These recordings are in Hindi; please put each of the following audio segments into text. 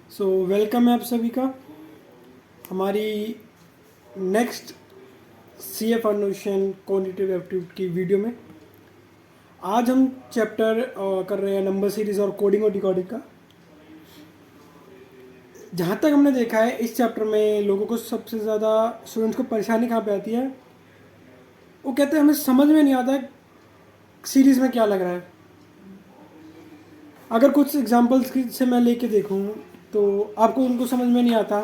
वेलकम है आप सभी का हमारी next C A foundation quantitative aptitude की वीडियो में। आज हम चैप्टर कर रहे हैं नंबर सीरीज और कोडिंग और डिकोडिंग का। जहाँ तक हमने देखा है इस चैप्टर में लोगों को सबसे ज़्यादा स्टूडेंट्स को परेशानी कहाँ पे आती है, वो कहते हैं हमें समझ में नहीं आता सीरीज़ में क्या लग रहा है। अगर कुछ एग्जांपल्स से मैं लेके देखूँ तो आपको उनको समझ में नहीं आता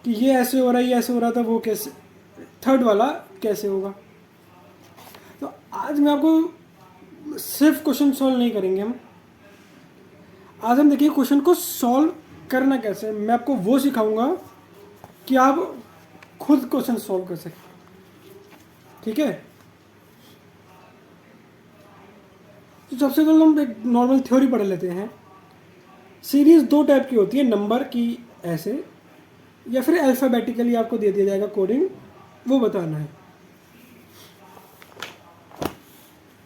कि ये ऐसे हो रहा है, ये ऐसे हो रहा था, वो कैसे थर्ड वाला कैसे होगा। तो आज मैं आपको सिर्फ क्वेश्चन सॉल्व नहीं करेंगे हम। आज हम देखिए क्वेश्चन को सॉल्व करना कैसे। मैं आपको वो सिखाऊंगा कि आप खुद क्वेश्चन सॉल्व कर सकें। ठीक है, तो सबसे पहले हम एक नॉर्मल थ्योरी पढ़ लेते हैं। सीरीज दो टाइप की होती है, नंबर की ऐसे या फिर अल्फ़ाबेटिकली आपको दे दिया जाएगा कोडिंग, वो बताना है।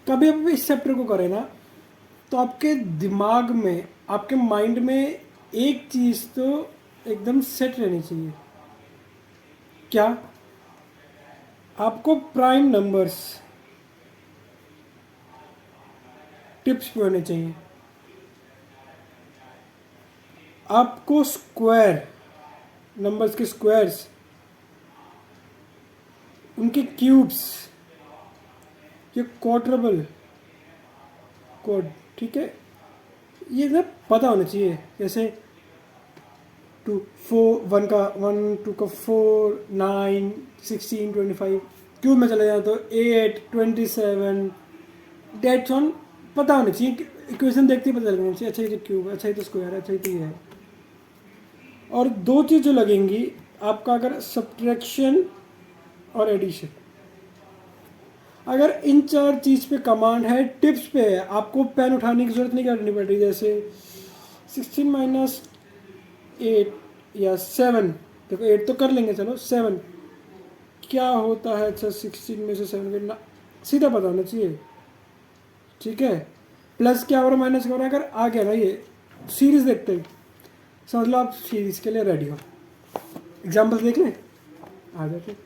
कभी आप इस चैप्टर को करें ना तो आपके दिमाग में, आपके माइंड में एक चीज़ तो एकदम सेट रहनी चाहिए। क्या? आपको प्राइम नंबर्स टिप्स पे होने चाहिए। आपको स्क्वायर नंबर्स के स्क्वायर्स, उनके क्यूब्स, ये क्वार्टरबल कोड, ठीक है, ये सब पता होना चाहिए। जैसे टू फोर, वन का वन, टू का फोर, 9, 16, 25, क्यूब में चले जाए तो 8, 27, डेट्स ऑन पता होना चाहिए। इक्वेशन देखते ही पता लगना चाहिए, अच्छा ये तो क्यूब है, अच्छा ये तो स्क्वायर है, अच्छा ये तो ये है। और दो चीज़ जो लगेंगी आपका, अगर सब्ट्रैक्शन और एडिशन, अगर इन चार चीज़ पे कमांड है, टिप्स पे है, आपको पेन उठाने की जरूरत नहीं करनी पड़ रही। जैसे 16 माइनस 8 या 7, देखो 8 तो कर लेंगे, चलो 7 क्या होता है, अच्छा 16 में से 7 गिनना, सीधा पता होना चाहिए। ठीक है, प्लस क्या हो रहा है, माइनस क्या हो रहा है, अगर आ गया ना ये सीरीज देखते हैं, समझ लो आप सीरीज के लिए रेडी हो। एग्जाम्पल देख लें, आ जाते।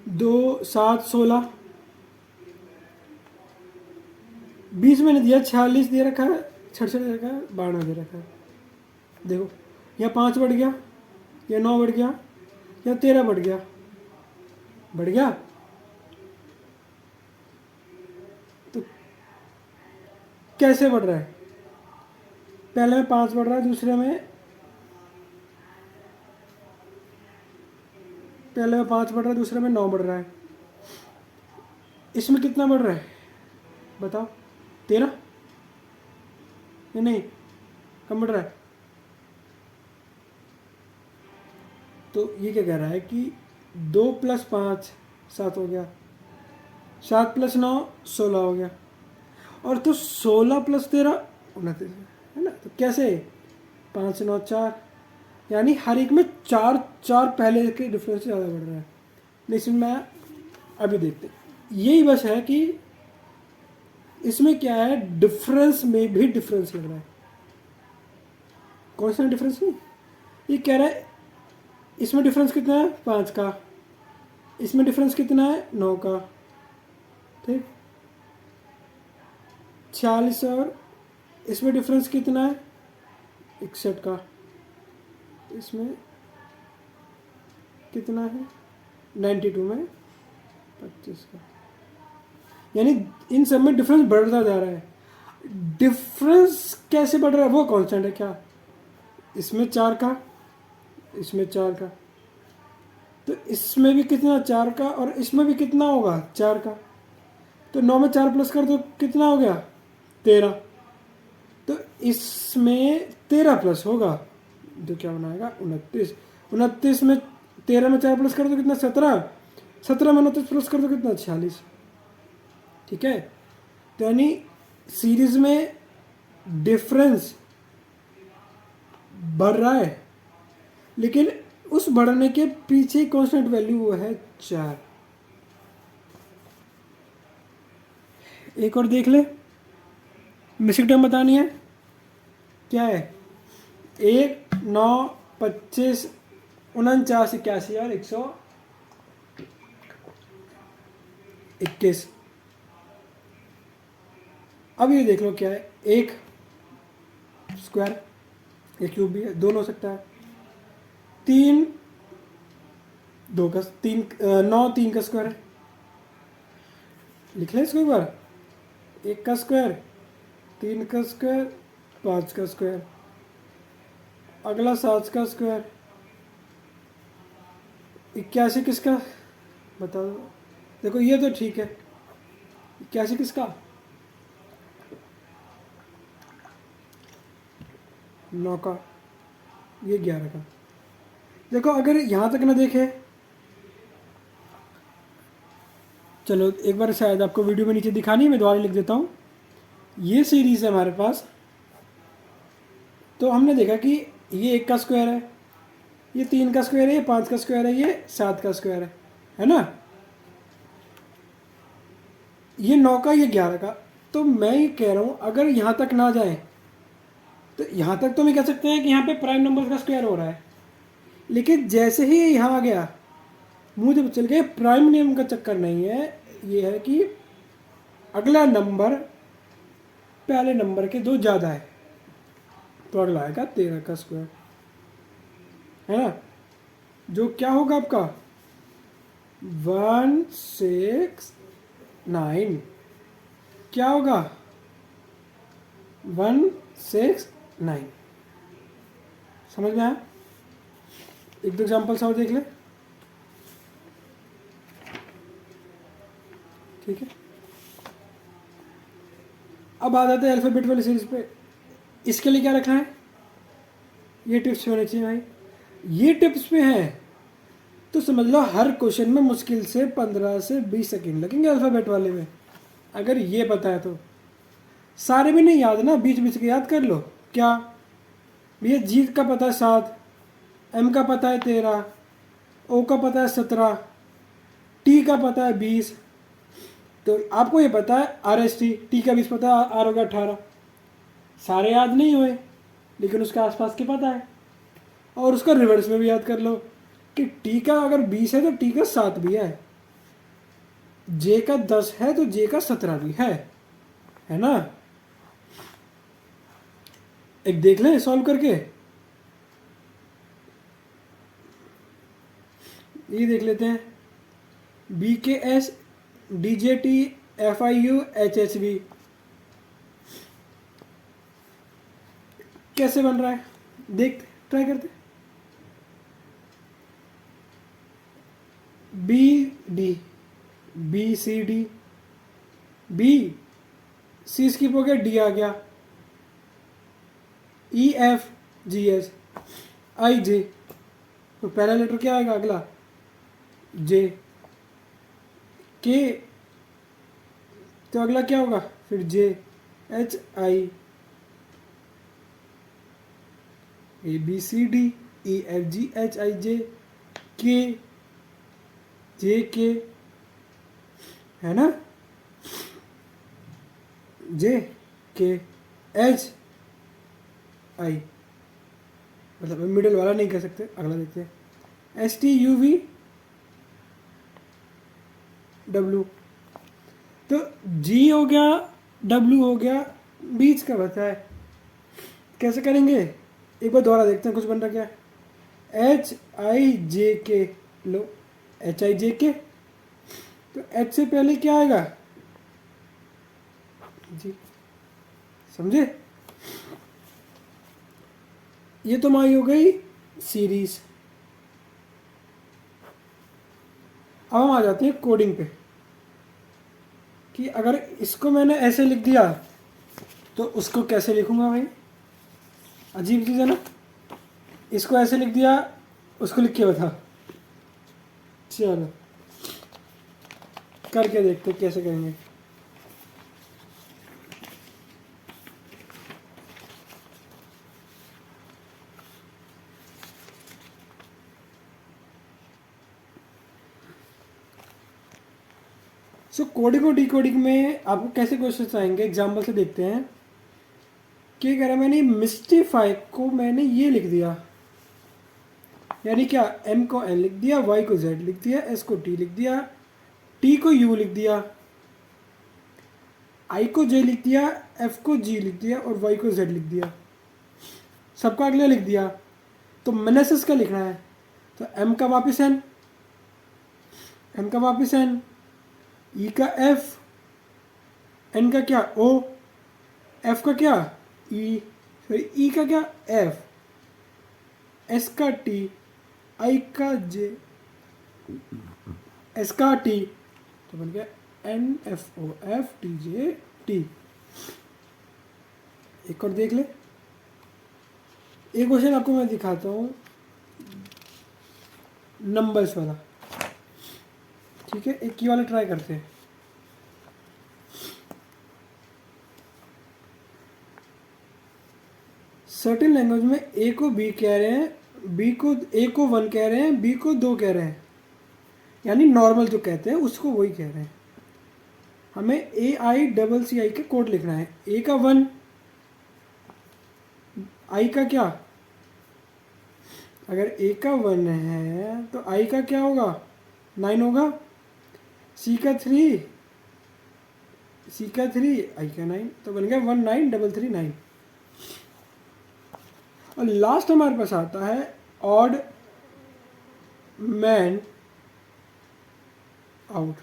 2, 7, 16, 20 मैंने दिया, 46 दे रखा है, 66 दे रखा है, 92 दे रखा है। देखो या 5 बढ़ गया, या 9 बढ़ गया, या 13 बढ़ गया, बढ़ गया। तो कैसे बढ़ रहा है? पहले में 5 बढ़ रहा है, दूसरे में पहले में 5 बढ़ रहा है, दूसरे में 9 बढ़ रहा है। इसमें कितना बढ़ रहा है बताओ? 13? नहीं, कम बढ़ रहा है। तो ये क्या कह रहा है कि 2 प्लस 5 7 हो गया, 7 प्लस 9 16 हो गया, और तो 16 प्लस 13 29 है ना। तो कैसे? 5 9 4, यानी हर एक में 4 4 पहले के डिफरेंस से ज़्यादा बढ़ रहा है। लेकिन मैं अभी देखते, यही बस है कि इसमें क्या है, डिफरेंस में भी डिफरेंस लग रहा है। कौन सा डिफरेंस? नहीं, ये कह रहा है इसमें डिफरेंस कितना है 5 का, इसमें डिफरेंस कितना है 9 का, ठीक। 46 और इसमें डिफरेंस कितना है 61 का, इसमें कितना है 92 में 25 का। यानी इन सब में डिफरेंस बढ़ता जा रहा है। डिफरेंस कैसे बढ़ रहा है? वो कांस्टेंट है क्या? इसमें 4 का, इसमें 4 का, तो इसमें भी कितना 4 का, और इसमें भी कितना होगा 4 का। तो 9 में 4 प्लस कर दो, कितना हो गया 13। तो इसमें 13 प्लस होगा तो क्या बनाएगा 29। 29 में 13 में 4 प्लस कर दो कितना 17, 17 में 29 प्लस कर दो कितना 46। ठीक है, तो यानी सीरीज में डिफरेंस बढ़ रहा है, लेकिन उस बढ़ने के पीछे कांस्टेंट वैल्यू वो है 4। एक और देख ले, मिसिंग टर्म बतानी है, क्या है? 1 9 25 49 81 और 121। अब ये देख लो क्या है, एक स्क्वायर, एक क्यूब भी है, दोनों हो सकता है। 3 2 का 3 9 3 का स्क्वायर है, लिख लें इसको एक बार। 1 का स्क्वायर, 3 का स्क्वायर, 5 का स्क्वायर, अगला 7 का स्क्वायर, 81 किसका बता दो। देखो ये तो ठीक है, 81 किसका, 9 का, ये 11 का। देखो अगर यहाँ तक ना देखे, चलो एक बार शायद आपको वीडियो में नीचे दिखानी है, मैं दोबारा लिख देता हूँ। ये सीरीज है हमारे पास, तो हमने देखा कि ये 1 का स्क्वायर है, ये 3 का स्क्वायर है, ये 5 का स्क्वायर है, ये 7 का स्क्वायर है ना, ये 9 का, ये 11 का। तो मैं ये कह रहा हूँ अगर यहाँ तक ना जाए तो यहाँ तक तो हम कह सकते हैं कि यहाँ पे प्राइम नंबर का स्क्वायर हो रहा है, लेकिन जैसे ही यहाँ आ गया मुझे पता चल गया प्राइम नियम का चक्कर नहीं है, ये है कि अगला नंबर पहले नंबर के 2 ज़्यादा है, तो अगला आएगा 13 का स्क्वायर, है ना, जो क्या होगा आपका 169, क्या होगा 169। समझ में आया? एक दो एग्जाम्पल्स और देख ले, ठीक है। अब आ जाते हैं अल्फ़ाबेट वाली सीरीज पे। इसके लिए क्या रखना है, ये टिप्स होने चाहिए भाई। ये टिप्स पे हैं तो समझ लो हर क्वेश्चन में मुश्किल से 15 से 20 सेकंड लगेंगे अल्फ़ाबेट वाले में, अगर ये पता है तो। सारे भी नहीं याद ना, बीच बीच के याद कर लो। क्या भैया, जीत का पता है 7, एम का पता है 13, ओ का पता है 17, टी का पता है 20, तो आपको ये पता है आर एस टी, टी का 20 पता है, आर होगा 18। सारे याद नहीं हुए लेकिन उसके आसपास के पता है। और उसका रिवर्स में भी याद कर लो कि टी का अगर 20 है तो टी का 7 भी है, जे का 10 है तो जे का 17 भी है ना। एक देख लें सॉल्व करके, ये देख लेते हैं। B K S D J T F I U H H B कैसे बन रहा है, देखते ट्राई करते। B D, B C D, B C skip हो गया, डी आ गया, ई एफ जी एच आई जे, तो पहला लेटर क्या आएगा अगला, जे, के, तो अगला क्या होगा फिर J, H I, A B C D, E F G H I J, K, J के, है ना, जे के एच आई, मतलब मिडिल वाला नहीं कह सकते। अगला देखते हैं, S T U V W, तो जी हो गया, डब्ल्यू हो गया, बीच का बता है, कैसे करेंगे एक बार दोबारा देखते हैं कुछ बन रहा क्या है। एच आई जे के, लो एच आई जे के, तो एच से पहले क्या आएगा जी, समझे। ये तो हमारी हो गई सीरीज। अब हम आ जाते हैं कोडिंग पे, कि अगर इसको मैंने ऐसे लिख दिया तो उसको कैसे लिखूंगा भाई, अजीब चीज़ है ना। इसको ऐसे लिख दिया, उसको लिख के बता, चलो करके देखते कैसे करेंगे। सो कोडिंग और डिकोडिंग में आपको कैसे क्वेश्चन आएंगे, एग्जाम्पल से देखते हैं क्या करा मैंने, मिस्टीफाई को मैंने ये लिख दिया, यानी क्या, m को n लिख दिया, y को z लिख दिया, s को t लिख दिया, t को u लिख दिया, i को j लिख दिया, f को g लिख दिया और y को z लिख दिया, सबका अगला लिख दिया। तो मैनेसिस का लिखना है, तो m का वापस n, n का वापस n, e का f, n का क्या o, f का क्या e, सॉरी e का क्या f, s का t, i का j, s का t, तो बन गया n f o f t j t। एक और देख ले, एक क्वेश्चन आपको मैं दिखाता हूँ नंबर्स वाला, ठीक है, एक ही वाला ट्राई करते हैं। सर्टेन लैंग्वेज में ए को बी कह रहे हैं, बी को ए को 1 कह रहे हैं, बी को 2 कह रहे हैं, यानी नॉर्मल जो कहते हैं उसको वही कह रहे हैं। हमें ए आई डबल सी आई का कोड लिखना है। ए का 1, आई का क्या, अगर ए का 1 है तो आई का क्या होगा, 9 होगा, सी का 3, सी का 3, आई का 9, तो बन गया 19339। और लास्ट हमारे पास आता है ऑड मैन आउट।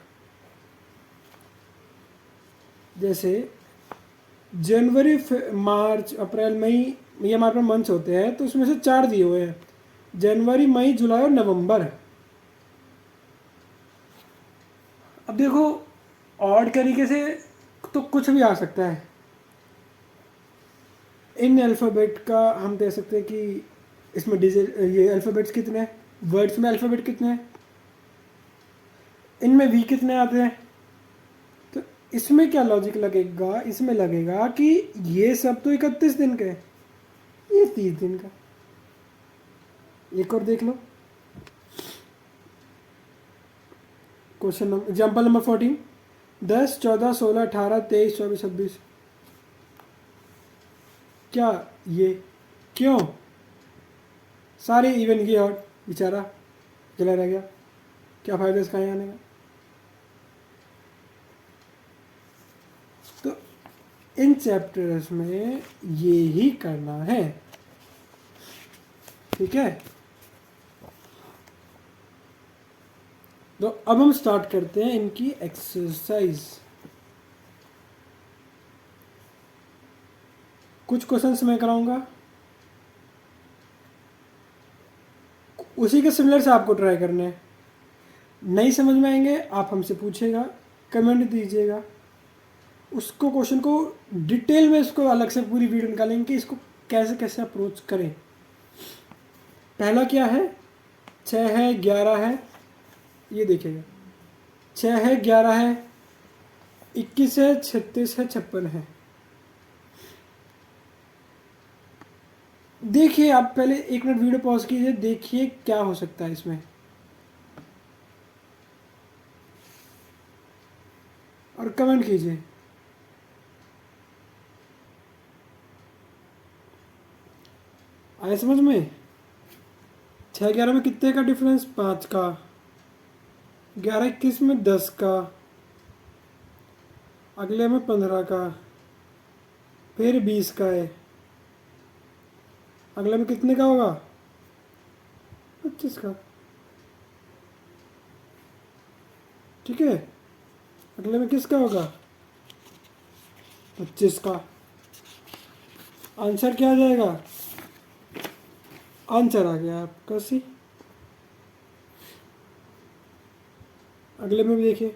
जैसे जनवरी, मार्च, अप्रैल, मई, ये हमारे पास मंथ्स होते हैं, तो उसमें से 4 दिए हुए हैं, जनवरी, मई, जुलाई और नवंबर। अब देखो ऑड तरीके से तो कुछ भी आ सकता है। इन अल्फ़ाबेट का हम दे सकते हैं कि इसमें डिजिट, ये अल्फ़ाबेट्स कितने हैं, वर्ड्स में अल्फ़ाबेट कितने हैं, इनमें वी कितने आते हैं। तो इसमें क्या लॉजिक लगेगा, इसमें लगेगा कि ये सब तो 31 दिन के हैं, ये 30 दिन का। एक और देख लो, क्वेश्चन नंबर, एग्जाम्पल नंबर 14, 10, 14, 16, 18, 23, 24, 26। क्या ये, क्यों सारे इवन ये और बेचारा अकेला रह गया, क्या फायदा इसका यहाँ आने का। तो इन चैप्टर्स में ये ही करना है, ठीक है। तो अब हम स्टार्ट करते हैं इनकी एक्सरसाइज। कुछ क्वेश्चंस मैं कराऊंगा, उसी के सिमिलर से आपको ट्राई करने हैं। नहीं समझ में आएंगे आप हमसे पूछेगा, कमेंट दीजिएगा, उसको क्वेश्चन को डिटेल में, इसको अलग से पूरी वीडियो निकालेंगे कि इसको कैसे कैसे अप्रोच करें। पहला क्या है, 6 है, 11 है, ये देखिएगा, 6 है, 11 है, 21 है, 36 है, 56 है। देखिए आप पहले 1 मिनट वीडियो पॉज कीजिए, देखिए क्या हो सकता है इसमें, और कमेंट कीजिए। आया समझ में? 6 11 में कितने का डिफरेंस, 5 का, 11 21 में 10 का, अगले में 15 का, फिर 20 का है, अगले में कितने का होगा, 25 का, ठीक है। अगले में किसका होगा, 25 का। आंसर क्या आ जाएगा, आंसर आ गया आपका सी। अगले में भी देखिए,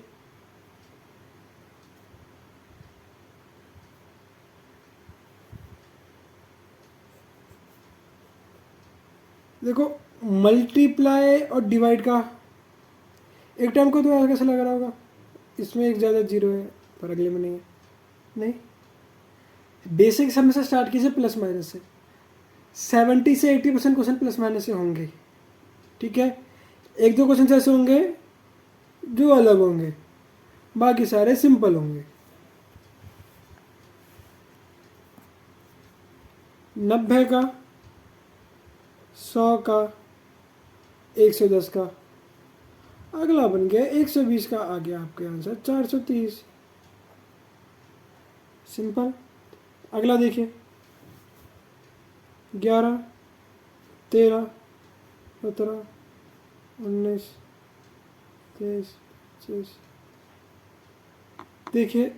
देखो मल्टीप्लाई और डिवाइड का एक टाइम को तो ऐसा कैसे लग रहा होगा, इसमें एक ज़्यादा जीरो है पर अगले में नहीं है। नहीं, बेसिक सम से स्टार्ट कीजिए प्लस माइनस से, 70 से 80% क्वेश्चन प्लस माइनस से होंगे, ठीक है। 1-2 क्वेश्चन ऐसे होंगे जो अलग होंगे, बाकी सारे सिंपल होंगे। 90 का, 100 का, 110 का। अगला बन गया 120 का, आ गया आपके आंसर 430। सिंपल। अगला देखिए, 11, 13, 17, 19, 23, 25। देखिए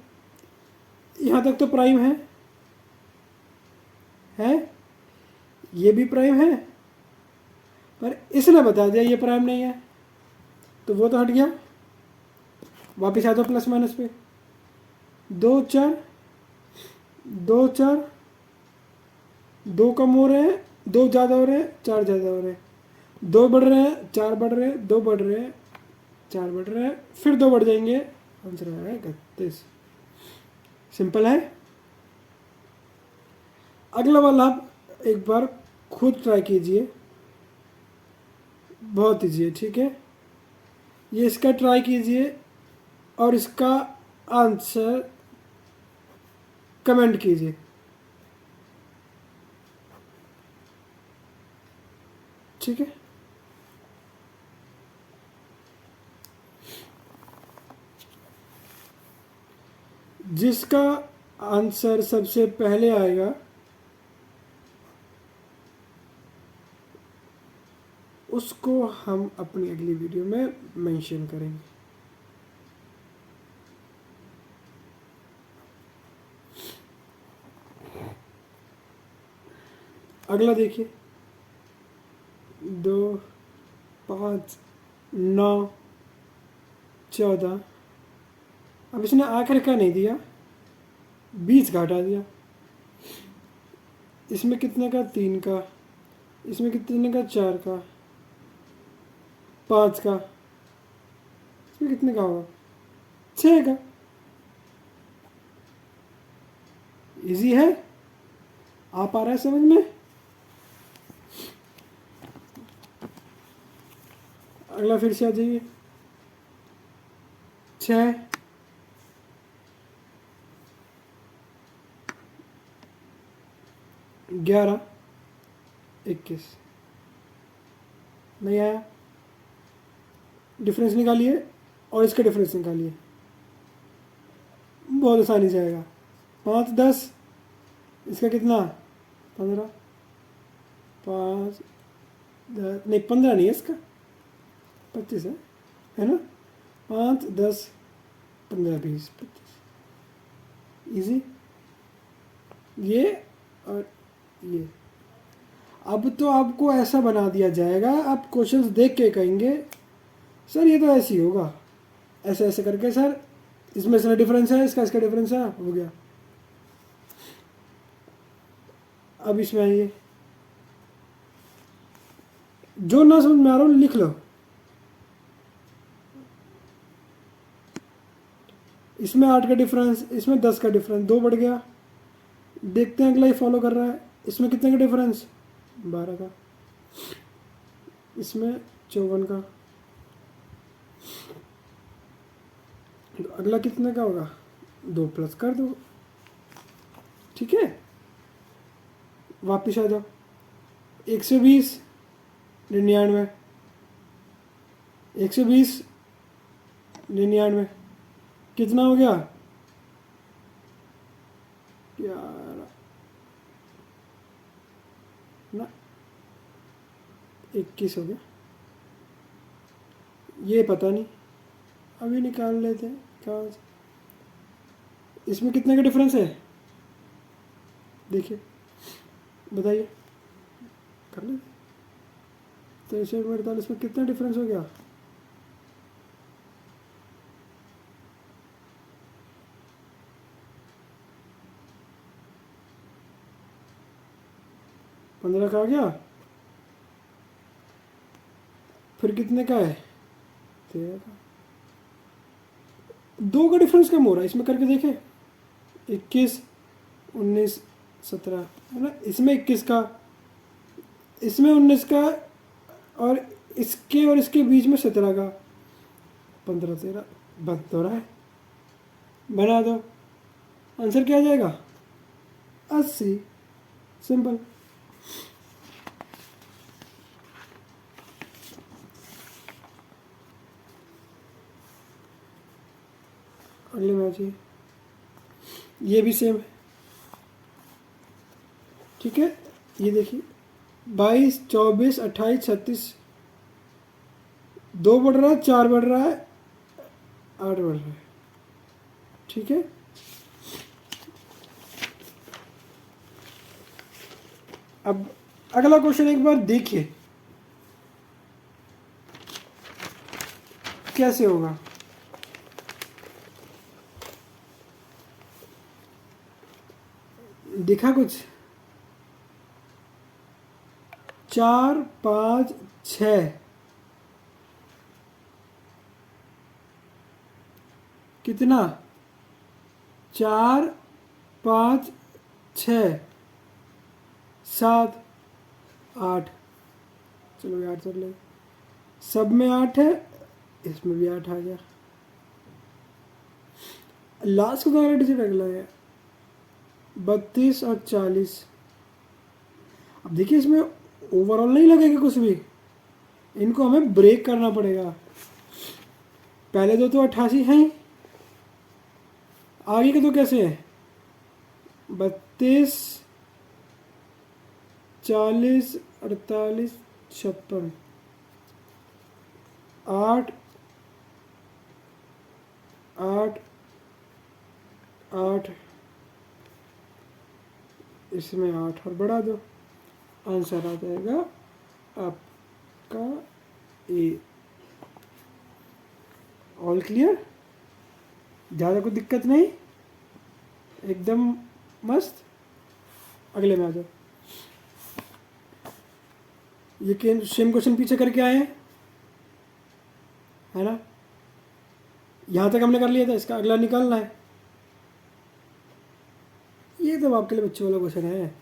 यहाँ तक तो प्राइम है, ये भी प्राइम है, पर इसने बता दिया ये प्राइम नहीं है, तो वो तो हट गया। वापिस आ जाओ प्लस माइनस पे। 2 4, 2 4, 2 कम हो रहे हैं, 2 ज़्यादा हो रहे हैं, 4 ज़्यादा हो रहे हैं, 2 बढ़ रहे हैं, 4 बढ़ रहे हैं, 2 बढ़ रहे हैं, 4 बढ़ रहे हैं, फिर 2 बढ़ जाएंगे। आंसर आ रहा है 31। सिंपल है। अगला वाला आप एक बार खुद ट्राई कीजिए, बहुत ईजी है, ठीक है। ये इसका ट्राई कीजिए और इसका आंसर कमेंट कीजिए। ठीक है। जिसका आंसर सबसे पहले आएगा उसको हम अपनी अगली वीडियो में मेंशन करेंगे। अगला देखिए, 2, 5, 9, 14। अब इसने आखिर का नहीं दिया, 20 का हटा दिया। इसमें कितने का? 3 का। इसमें कितने का? 4 का। 5 का। इसमें कितने का होगा? 6 का। इजी है, आप आ रहा है समझ में? अगला फिर से आ जाइए, 6, 11, 21। नहीं आया, डिफरेंस निकालिए और इसका डिफरेंस निकालिए, बहुत आसानी से आएगा। 5 10, इसका कितना? 15। 5 10 नहीं, 15 नहीं है इसका, 25 है ना? 5 10 15 20 25। इजी। ये और ये। अब तो आपको ऐसा बना दिया जाएगा, आप क्वेश्चंस देख के कहेंगे सर ये तो ऐसे ही होगा, ऐसे ऐसे करके सर इसमें इसका डिफरेंस है, इसका डिफरेंस है, हो गया। अब इसमें आइए, जो ना समझ में आ रहा हो लिख लो। इसमें 8 का डिफरेंस, इसमें 10 का डिफरेंस, 2 बढ़ गया। देखते हैं अगला ही फॉलो कर रहा है। इसमें कितने का डिफरेंस? 12 का। इसमें 54 का। तो अगला कितने का होगा? 2 प्लस कर दो, ठीक है। वापिस आ जाओ, 120 99, 120 99, कितना हो गया? 11 ना, 21 हो गया। ये पता नहीं, अभी निकाल लेते हैं कहाँ से। इसमें कितने का डिफरेंस है देखिए, बताइए, कर ले। 23 48 में कितना डिफरेंस हो गया? पंद्रह का आ गया। फिर कितने का है? 13 का। 2 का डिफरेंस कम हो रहा है, इसमें करके देखें। 21 19 17 है ना, इसमें 21 का, इसमें 19 का, और इसके बीच में 17 का। 15 13 बन तो रहा है, बना दो। आंसर क्या आ जाएगा? 80। सिंपल। अगले में आ जाइए, ये भी सेम है, ठीक है। ये देखिए 22, 24, 28, 36, 2 बढ़ रहा है, 4 बढ़ रहा है, 8 बढ़ रहा है, ठीक है। अब अगला क्वेश्चन एक बार देखिए कैसे होगा। दिखा कुछ? 4, 5, 6 कितना? 4, 5, 6, 7, 8। चलो 8 कर ले, सब में 8 है, इसमें भी 8 आ गया। लास्ट का अगला डिजिट अगला है 32 और 40। अब देखिए इसमें ओवरऑल नहीं लगेगा कुछ भी, इनको हमें ब्रेक करना पड़ेगा। पहले दो तो 88 हैं, आगे के दो कैसे हैं? 32, 40, 48, 56, 8, 8, 8, इसमें 8 और बढ़ा दो, आंसर आ जाएगा आपका ए। All clear? ज़्यादा कोई दिक्कत नहीं, एकदम मस्त। अगले में आ जाओ। ये सेम क्वेश्चन पीछे करके आए हैं, है ना? यहाँ तक हमने कर लिया था, इसका अगला निकालना है। ये तो आपके लिए बच्चों वाला क्वेश्चन है,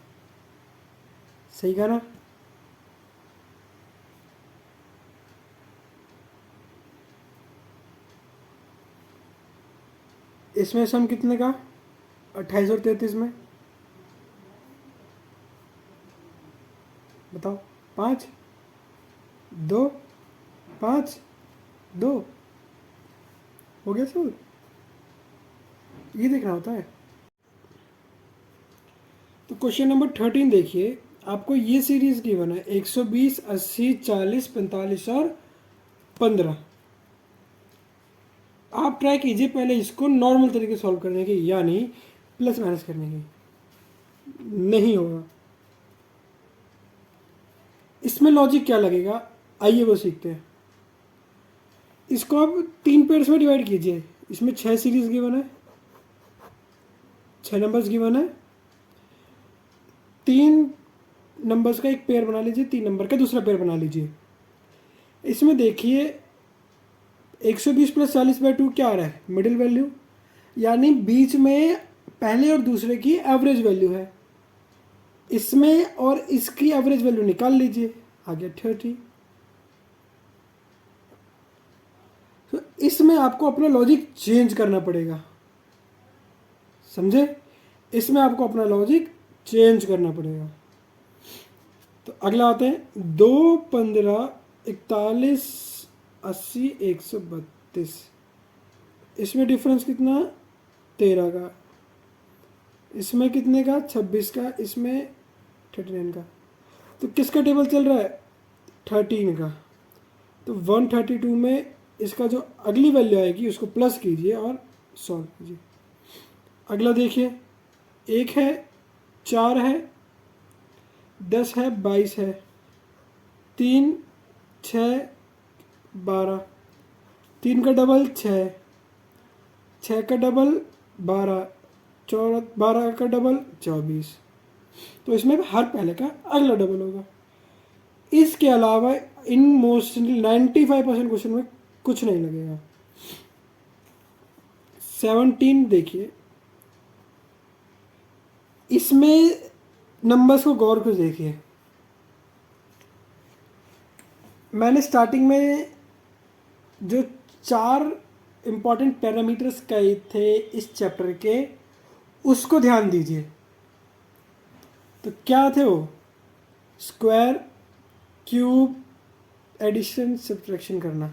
सही कहा ना? इसमें सम कितने का? 28 और 33 में बताओ। 5, 2, 5, 2 हो गया सर। ये देखना होता है। तो क्वेश्चन नंबर 13 देखिए, आपको ये सीरीज गिवन है 120, 80, 40, 45 और 15। आप ट्राई कीजिए पहले इसको नॉर्मल तरीके से सॉल्व करने की, यानी प्लस माइनस करने की। नहीं होगा। इसमें लॉजिक क्या लगेगा, आइए वो सीखते हैं। इसको आप 3 पेयर्स में डिवाइड कीजिए। इसमें 6 सीरीज गिवन है, 6 नंबर्स गिवन है, 3 नंबर्स का एक पेयर बना लीजिए, 3 नंबर का दूसरा पेयर बना लीजिए। इसमें देखिए 120 प्लस 40/2 क्या आ रहा है? मिडिल वैल्यू, यानी बीच में पहले और दूसरे की एवरेज वैल्यू है। इसमें और इसकी एवरेज वैल्यू निकाल लीजिए, आ गया 30। तो इसमें आपको अपना लॉजिक चेंज करना पड़ेगा, समझे? इसमें आपको अपना लॉजिक चेंज करना पड़ेगा। तो अगला आते हैं 2, 15, 41, 80, 132। इसमें डिफरेंस कितना? 13 का। इसमें कितने का? 26 का। इसमें 39 का। तो किसका टेबल चल रहा है? 13 का। तो 132 में इसका जो अगली वैल्यू आएगी उसको प्लस कीजिए और सॉल्व कीजिए। अगला देखिए, 1 है, 4 है, 10 है, 22 है, 3, 6, 12, 3 का डबल 6, 6 का डबल 12, 12 का डबल 24। तो इसमें हर पहले का अगला डबल होगा। इसके अलावा इन मोस्टली 95% क्वेश्चन में कुछ नहीं लगेगा। 17 देखिए, इसमें नंबर्स को गौर से देखिए। मैंने स्टार्टिंग में जो 4 इम्पॉर्टेंट पैरामीटर्स कहे थे इस चैप्टर के, उसको ध्यान दीजिए। तो क्या थे वो? स्क्वायर, क्यूब, एडिशन, सब्ट्रैक्शन करना।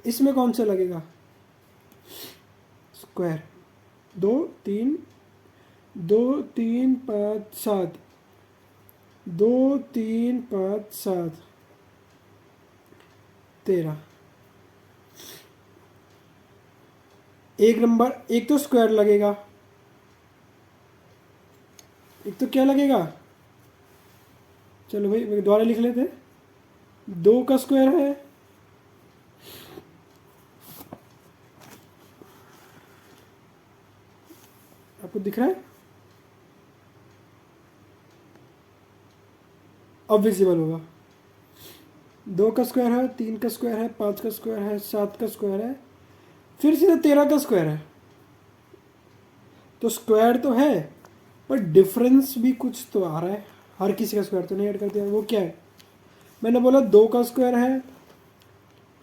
इसमें कौन सा लगेगा? स्क्वायर। 2 3 2 3 5 7, 2 3 5 7 13। एक नंबर, एक तो स्क्वायर लगेगा, एक तो क्या लगेगा? चलो भाई दोबारा लिख लेते हैं। 2 का स्क्वायर है, आपको दिख रहा है? अब विजिबल होगा। 2 का स्क्वायर है, 3 का स्क्वायर है, 5 का स्क्वायर है, 7 का स्क्वायर है, फिर सीधा 13 का स्क्वायर है। तो स्क्वायर तो है, पर डिफरेंस भी कुछ तो आ रहा है। हर किसी का स्क्वायर तो नहीं ऐड कर दिया। वो क्या है? मैंने बोला 2 का स्क्वायर है,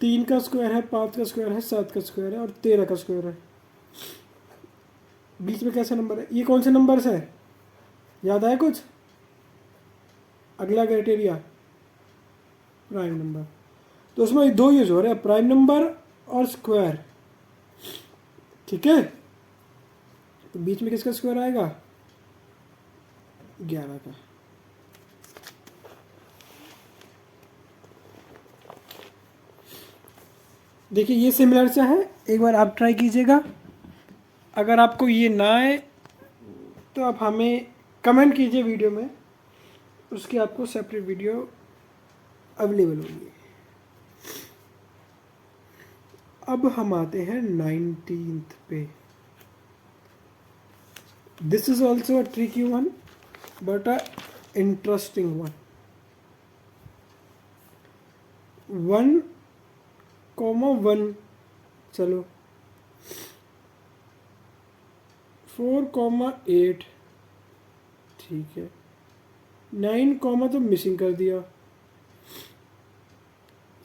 3 का स्क्वायर है, 5 का स्क्वायर है, 7 का स्क्वायर है और 13 का स्क्वायर है। बीच में कैसे नंबर है? ये कौन से नंबर्स है? याद आया कुछ? अगला क्राइटेरिया प्राइम नंबर। तो उसमें 2 यूज हो रहे हैं, प्राइम नंबर और स्क्वायर। ठीक है, तो बीच में किसका स्क्वायर आएगा? 11 का। देखिए ये सिमिलर सा है, एक बार आप ट्राई कीजिएगा। अगर आपको ये ना आए तो आप हमें कमेंट कीजिए वीडियो में, उसकी आपको सेपरेट वीडियो अवेलेबल होगी। अब हम आते हैं 19th पे। This is also a tricky one but a interesting one. 1,1, चलो 4,8, ठीक है। 9 कॉमा तो मिसिंग कर दिया।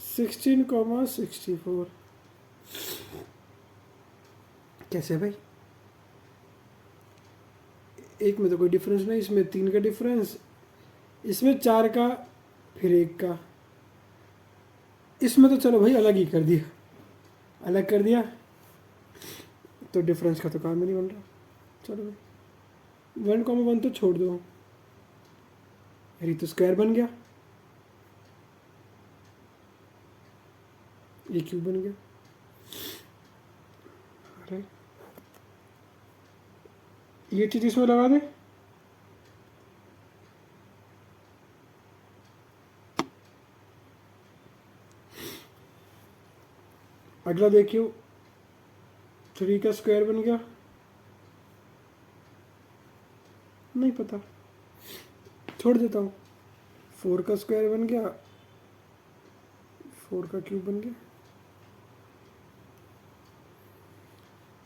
16,64 कैसे भाई? एक में तो कोई डिफरेंस नहीं, इसमें 3 का डिफरेंस, इसमें 4 का, फिर 1 का। इसमें तो चलो भाई अलग ही कर दिया, अलग कर दिया तो डिफरेंस का तो काम ही नहीं बन रहा। चलो भाई 1,1 तो छोड़ दो, ये तो स्क्वायर बन गया, ये क्यूब बन गया। अरे ये चीज़ इसमें लगा दे, अगला देखियो 3 का स्क्वायर बन गया, नहीं पता, छोड़ देता हूँ। 4 का स्क्वायर बन गया, 4 का क्यूब बन गया।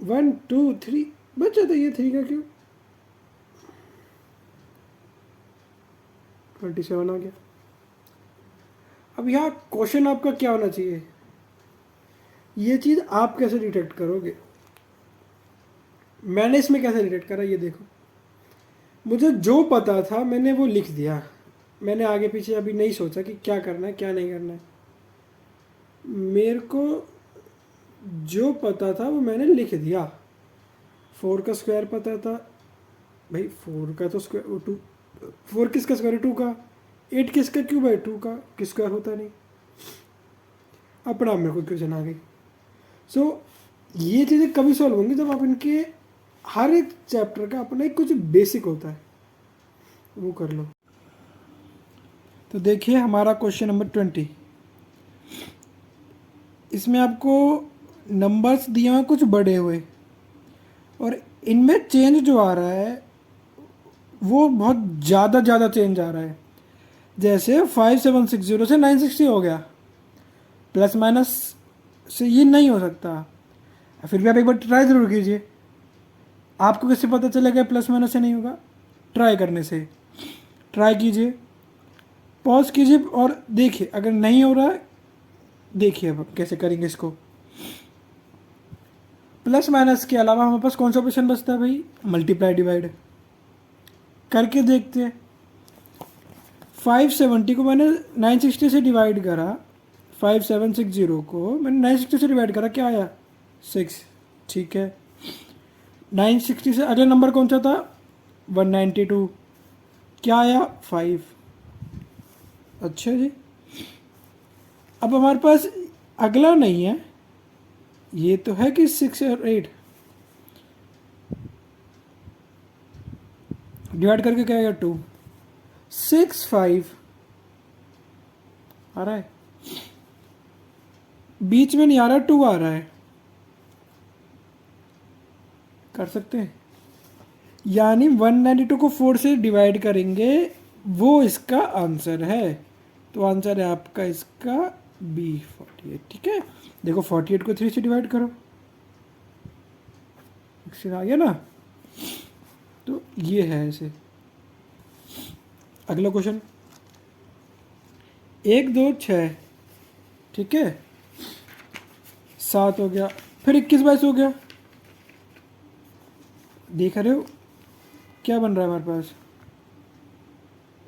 1 2 3 बचा था ये 3 का क्यूब, 27 आ गया। अब यहाँ क्वेश्चन आपका क्या होना चाहिए? ये चीज़ आप कैसे डिटेक्ट करोगे? मैंने इसमें कैसे डिटेक्ट करा ये देखो। मुझे जो पता था मैंने वो लिख दिया, मैंने आगे पीछे अभी नहीं सोचा कि क्या करना है क्या नहीं करना है। मेरे को जो पता था वो मैंने लिख दिया। 4 का स्क्वायर पता था भाई, 4 का तो स्क्वायर 2, 4 किसका स्क्वायर है? 2 का। 8 किसका क्यूब है? 2 का। किस स्क्वायर होता नहीं। अपना मेरे को क्वेश्चन आ गई। सो ये चीज़ें कभी सॉल्व होंगी जब आप इनके हर एक चैप्टर का अपना एक कुछ बेसिक होता है वो कर लो। तो देखिए हमारा क्वेश्चन नंबर 20, इसमें आपको नंबर्स दिए हुए कुछ बड़े हुए और इनमें चेंज जो आ रहा है वो बहुत ज़्यादा चेंज आ रहा है। जैसे 5760 से 960 हो गया, प्लस माइनस से ये नहीं हो सकता। फिर भी आप एक बार ट्राई ज़रूर कीजिए। आपको कैसे पता चलेगा प्लस माइनस से नहीं होगा? ट्राई करने से। ट्राई कीजिए, पॉज कीजिए और देखिए, अगर नहीं हो रहा है देखिए अब कैसे करेंगे इसको। प्लस माइनस के अलावा हमारे पास कौन सा ऑप्शन बचता है भाई? Multiply divide. करके देखते हैं। 570 को मैंने 960 से डिवाइड करा, 5760 को मैंने 960 से डिवाइड करा, क्या आया 6, ठीक है। 960 से अगला नंबर कौन सा था 192, क्या आया 5, अच्छा जी। अब हमारे पास अगला नहीं है, ये तो है कि 6 और 8 डिवाइड करके क्या आएगा 2, 6 5 आ रहा है, बीच में नहीं आ रहा, 2 आ रहा है, कर सकते हैं। यानी 192 को 4 से डिवाइड करेंगे, वो इसका आंसर है। तो आंसर है आपका इसका बी 48, ठीक है। देखो 48 को 3 से डिवाइड करो, 16 आ गया ना, तो ये है ऐसे। अगला क्वेश्चन 1 2 6, ठीक है, 7 हो गया, फिर 21 22 हो गया, देख रहे हो क्या बन रहा है हमारे पास,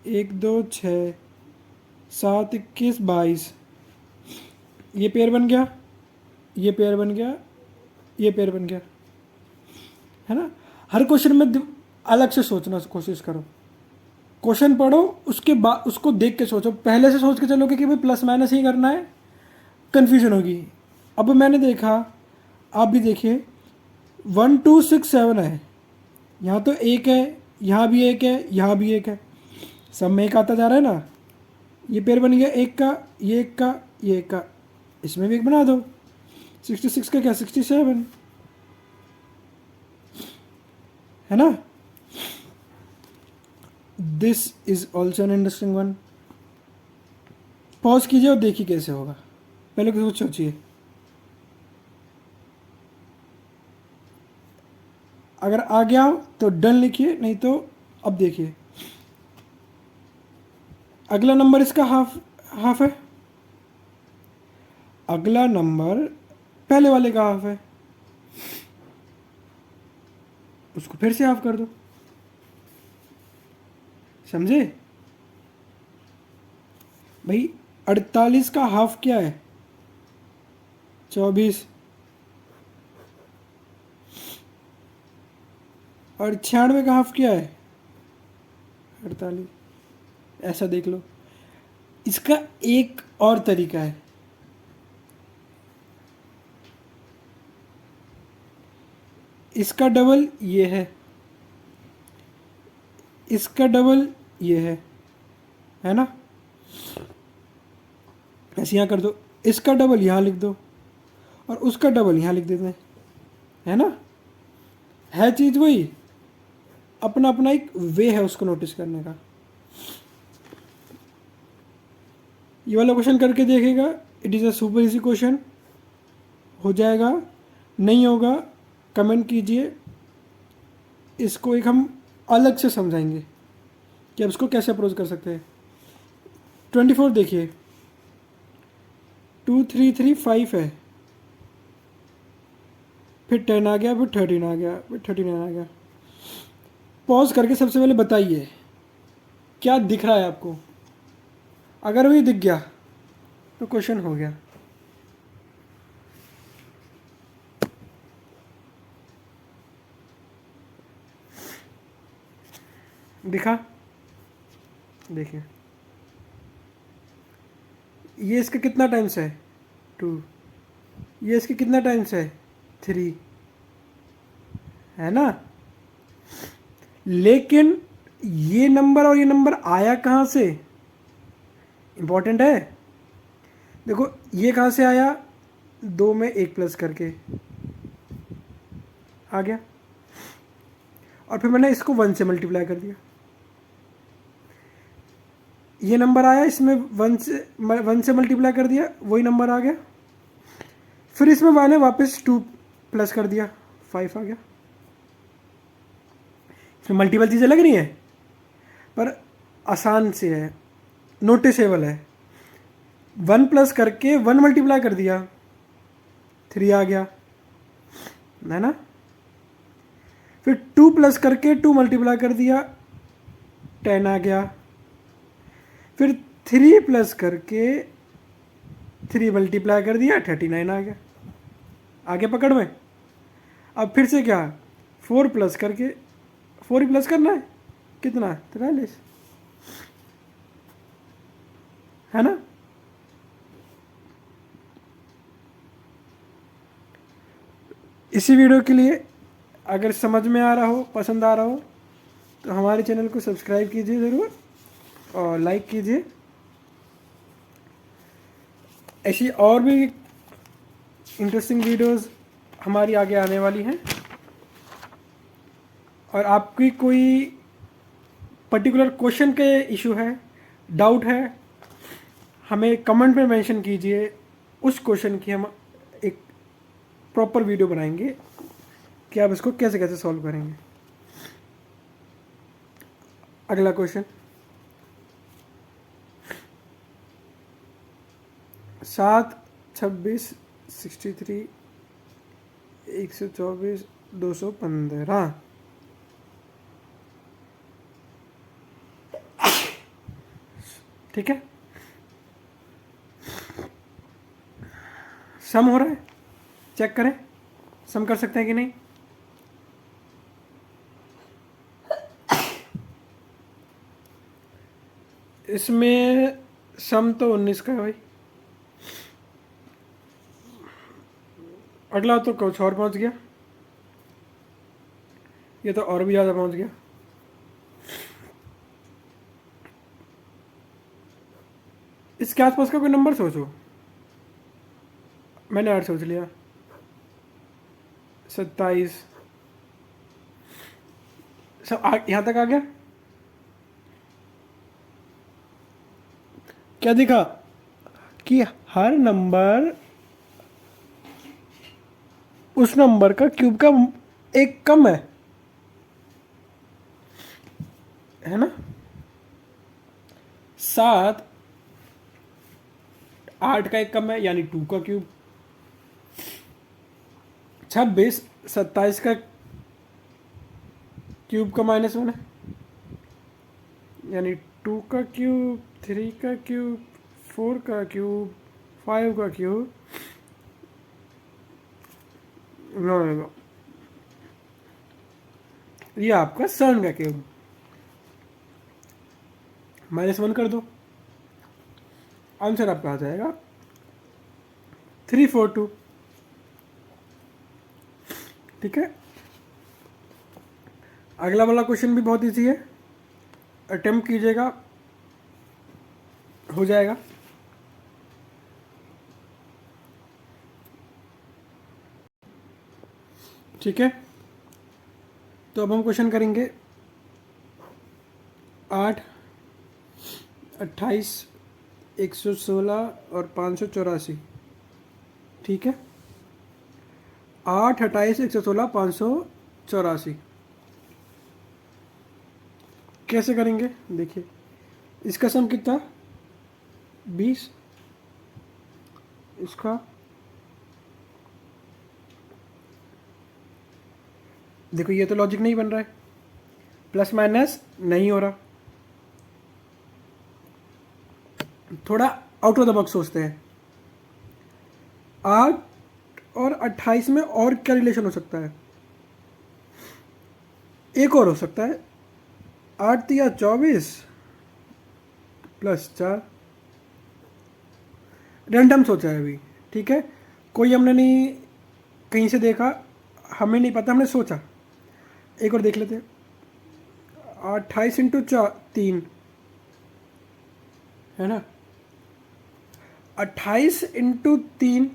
1 2 6 7 21 22, ये पेयर बन गया, ये पेयर बन गया, ये पेयर बन गया, है ना। हर क्वेश्चन में अलग से सोचना कोशिश करो, क्वेश्चन पढ़ो उसके बाद उसको देख के सोचो, पहले से सोच के चलोगे कि भाई प्लस माइनस ही करना है, कन्फ्यूजन होगी। अब मैंने देखा, आप भी देखिए 1 2 6 7 है, यहाँ तो एक है, यहाँ भी एक है, यहाँ भी एक है, सब में एक आता जा रहा है ना, ये पेयर बन गया एक का, ये एक का, ये एक का, इसमें भी एक बना दो, 66 का क्या 67, है ना। This is also an interesting one. Pause कीजिए और देखिए कैसे होगा, पहले कुछ सोचिए। अगर आ गया हो तो डन लिखिए, नहीं तो अब देखिए अगला नंबर इसका हाफ है, अगला नंबर पहले वाले का हाफ है, उसको फिर से हाफ कर दो, समझे भाई। 48 का हाफ क्या है 24, और 96 का हाफ क्या है 48, ऐसा देख लो। इसका एक और तरीका है, इसका डबल ये है, इसका डबल ये है ना, ऐसे यहाँ कर दो, इसका डबल यहाँ लिख दो और उसका डबल यहाँ लिख देते हैं, है ना। है चीज़ वही, अपना अपना एक वे है उसको नोटिस करने का। ये वाला क्वेश्चन करके देखेगा, it is a super easy question, हो जाएगा, नहीं होगा कमेंट कीजिए, इसको एक हम अलग से समझाएंगे कि अब इसको कैसे अप्रोच कर सकते हैं। 24 देखिए 2 3 3 5 है, फिर 10 आ गया, फिर 13 आ गया, फिर 39 आ गया। पॉज करके सबसे पहले बताइए क्या दिख रहा है आपको, अगर वही दिख गया तो क्वेश्चन हो गया। दिखा, देखिए ये इसका कितना टाइम्स है 2, ये इसके कितना टाइम्स है 3, है ना। लेकिन ये नंबर और ये नंबर आया कहाँ से, इंपॉर्टेंट है। देखो ये कहाँ से आया, 2 में 1 प्लस करके आ गया, और फिर मैंने इसको 1 से मल्टीप्लाई कर दिया, ये नंबर आया, इसमें 1 से मल्टीप्लाई कर दिया, वही नंबर आ गया, फिर इसमें मैंने वापस 2 प्लस कर दिया, 5 आ गया। इसमें मल्टीपल चीज़ें लग रही हैं पर आसान से है, नोटिसेबल है। 1 प्लस करके 1 मल्टीप्लाई कर दिया, 3 आ गया, है ना। फिर 2 प्लस करके 2 मल्टीप्लाई कर दिया, 10 आ गया, फिर 3 प्लस करके 3 मल्टीप्लाई कर दिया 39 आ गया। आगे पकड़ में। अब फिर से क्या, 4 प्लस करके 4 ही प्लस करना है, कितना 43, है ना। इसी वीडियो के लिए अगर समझ में आ रहा हो, पसंद आ रहा हो, तो हमारे चैनल को सब्सक्राइब कीजिए ज़रूर और लाइक कीजिए। ऐसी और भी इंटरेस्टिंग वीडियोस हमारी आगे आने वाली हैं। और आपकी कोई पर्टिकुलर क्वेश्चन के इशू है, डाउट है, हमें कमेंट में मेंशन कीजिए। उस क्वेश्चन की हम एक प्रॉपर वीडियो बनाएंगे कि आप इसको कैसे कैसे सॉल्व करेंगे। अगला क्वेश्चन, 7, 26, 63, 124, 215। ठीक है, सम हो रहा है, चेक करें सम कर सकते हैं कि नहीं। इसमें सम तो 19 का है भाई। अगला तो कुछ और पहुंच गया, ये तो और भी ज़्यादा पहुंच गया। इसके आसपास का कोई नंबर सोचो। मैंने 8 सोच लिया, 27, सब यहाँ तक आ गया। क्या दिखा कि हर नंबर उस नंबर का क्यूब का एक कम है ना। 7 8 का एक कम है, यानी 2 का क्यूब। 26 27 का क्यूब का -1 है, यानी 2 का क्यूब, 3 का क्यूब, 4 का क्यूब, 5 का क्यूब, नो, ये आपका 7 का क्यूब। -1 कर दो, आंसर आपका आ जाएगा 342। ठीक है, अगला वाला क्वेश्चन भी बहुत इजी है, अटेम्प्ट कीजिएगा, हो जाएगा। ठीक है, तो अब हम क्वेश्चन करेंगे 8, 28, 116 और 584। ठीक है, 8, 28, 116, 584 कैसे करेंगे देखिए। इसका सम कितना, 20, इसका देखो, ये तो लॉजिक नहीं बन रहा है, प्लस माइनस नहीं हो रहा। थोड़ा आउट ऑफ द बॉक्स सोचते हैं। 8 और 28 में और क्या रिलेशन हो सकता है, एक और हो सकता है, 8 या 24 +4। रैंडम सोचा है अभी। ठीक है, कोई हमने नहीं कहीं से देखा, हमें नहीं पता, हमने सोचा। एक और देख लेते हैं, 28 इंटू 3 है ना, 28 इंटू 3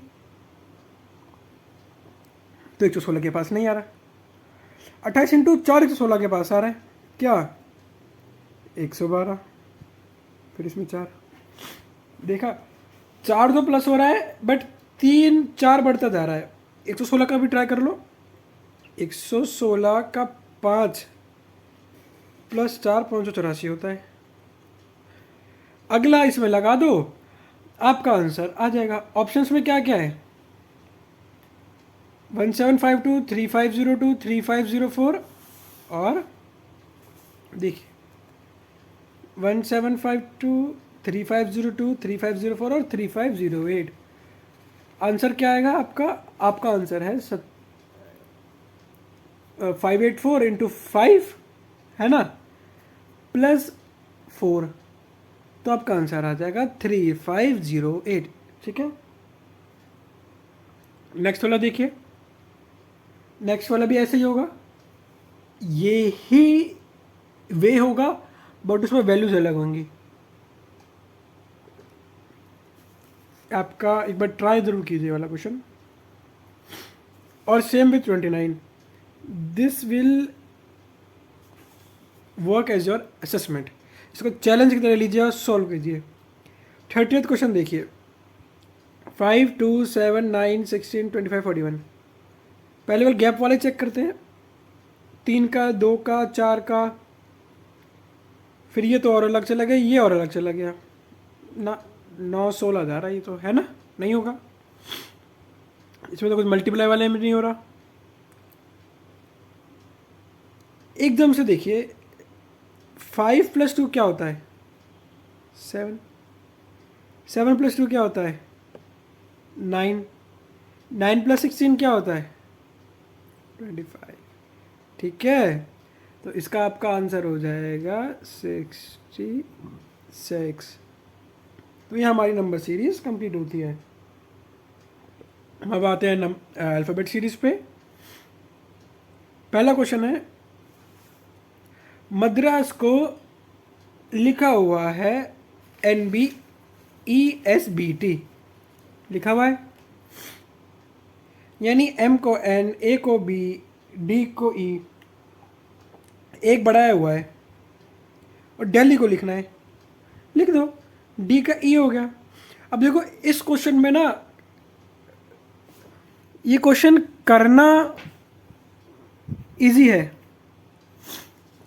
तो 116 के पास नहीं आ रहा। 28 इंटू 4 116 के पास आ रहा है, क्या 112। फिर इसमें 4 देखा, 4 तो प्लस हो रहा है, बट 3 4 बढ़ता जा रहा है। 116 का भी ट्राई कर लो, 116 का 5 + 4 584 होता है। अगला इसमें लगा दो, आपका आंसर आ जाएगा। ऑप्शंस में क्या क्या है, 1752, 3502, 3504 और देखिए 1752, 3502, 3504 और 3508। आंसर क्या आएगा आपका? आपका आंसर है 584 इंटू 5, है ना, प्लस 4, तो आपका आंसर आ जाएगा 3508। ठीक है, नेक्स्ट वाला देखिए। नेक्स्ट वाला भी ऐसे ही होगा, ये ही वे होगा, बट उसमें वैल्यूज अलग होंगी। आपका एक बार ट्राई जरूर कीजिए वाला क्वेश्चन। और same with 29, this will work as your assessment. इसको चैलेंज की तरह लीजिए और सॉल्व कीजिए। 30th क्वेश्चन देखिए, 5, 2, 7, 9, 16, 25, 41। पहले वाले गैप वाले चेक करते हैं, 3 का, 2 का, 4 का, फिर ये तो और अलग चला गया, ये और अलग चला गया ना, 9, 16 जा रहा है ये तो, है ना, नहीं होगा। इसमें तो कुछ मल्टीप्लाई वाले में नहीं हो रहा। एकदम से देखिए, 5 + 2 क्या होता है? 7। 7 + 2 क्या होता है? 9। 9 + 16 क्या होता है? 25। ठीक है, तो इसका आपका आंसर हो जाएगा 66। तो ये हमारी नंबर सीरीज कंप्लीट होती है। अब आते हैं अल्फ़ाबेट सीरीज पे। पहला क्वेश्चन है, मद्रास को लिखा हुआ है NBESBT, लिखा हुआ है, यानी M को N, A को B, D को E, एक बढ़ाया हुआ है और दिल्ली को लिखना है, लिख दो, D का E हो गया। अब देखो इस क्वेश्चन में ना, ये क्वेश्चन करना इजी है,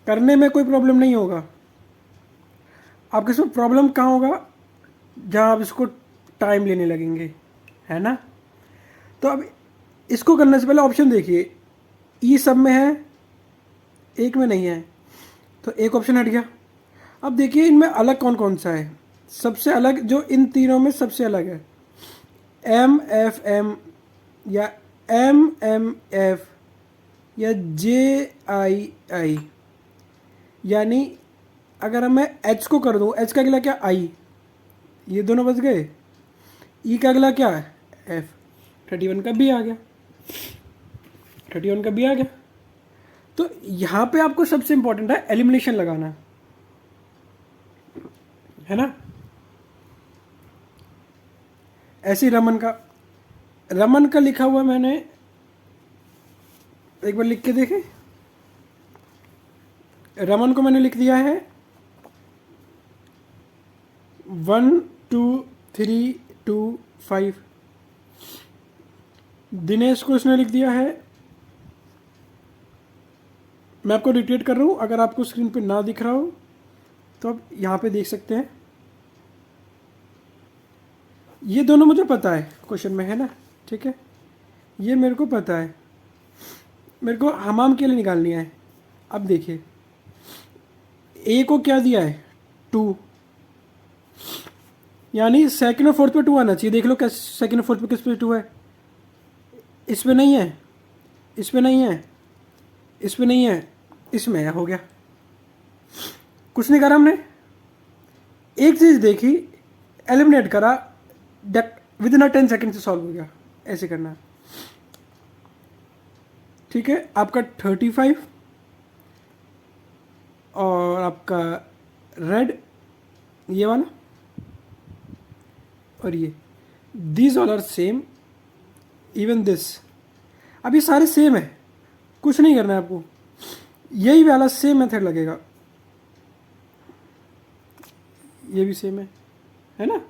करने में कोई प्रॉब्लम नहीं होगा। आपके इसमें प्रॉब्लम कहाँ होगा? जहाँ आप इसको टाइम लेने लगेंगे, है ना। तो अब इसको करने से पहले ऑप्शन देखिए, ई सब में है, एक में नहीं है, तो एक ऑप्शन हट गया। अब देखिए इनमें अलग कौन कौन सा है। सबसे अलग जो इन तीनों में सबसे अलग है, MFM या MMF या JII, यानी अगर मैं H को कर दूँ, H का अगला क्या? I, ये दोनों बच गए। E का अगला क्या है? F। 31 का भी आ गया, 31 का भी आ गया। तो यहाँ पे आपको सबसे इंपॉर्टेंट है एलिमिनेशन लगाना, है ना। ऐसे ही रमन का लिखा हुआ मैंने एक बार लिख के देखे, रमन को मैंने लिख दिया है 1 2 3 2 5। दिनेश को उसने लिख दिया है, मैं आपको रिपीट कर रहा हूँ, अगर आपको स्क्रीन पे ना दिख रहा हो तो आप यहाँ पे देख सकते हैं। ये दोनों मुझे पता है क्वेश्चन में, है ना, ठीक है, ये मेरे को पता है, मेरे को हमाम के लिए निकालनी है। अब देखिए ए को क्या दिया है? 2, यानी सेकंड और फोर्थ पे 2 आना चाहिए। देख लो क्या सेकंड और फोर्थ पे किस पे 2 है? इस पे नहीं है, इस पे नहीं है, इस पे नहीं है, इसमें है, हो गया। कुछ नहीं करा हमने, एक चीज़ देखी, एलिमिनेट करा, विद इन 10 सेकेंड से सॉल्व हो गया। ऐसे करना, ठीक है। आपका 35 और आपका रेड ये वाला और ये, these all are same, even this. अब ये सारे सेम है, कुछ नहीं करना है आपको, यही वाला सेम मेथड लगेगा, ये भी सेम है ना।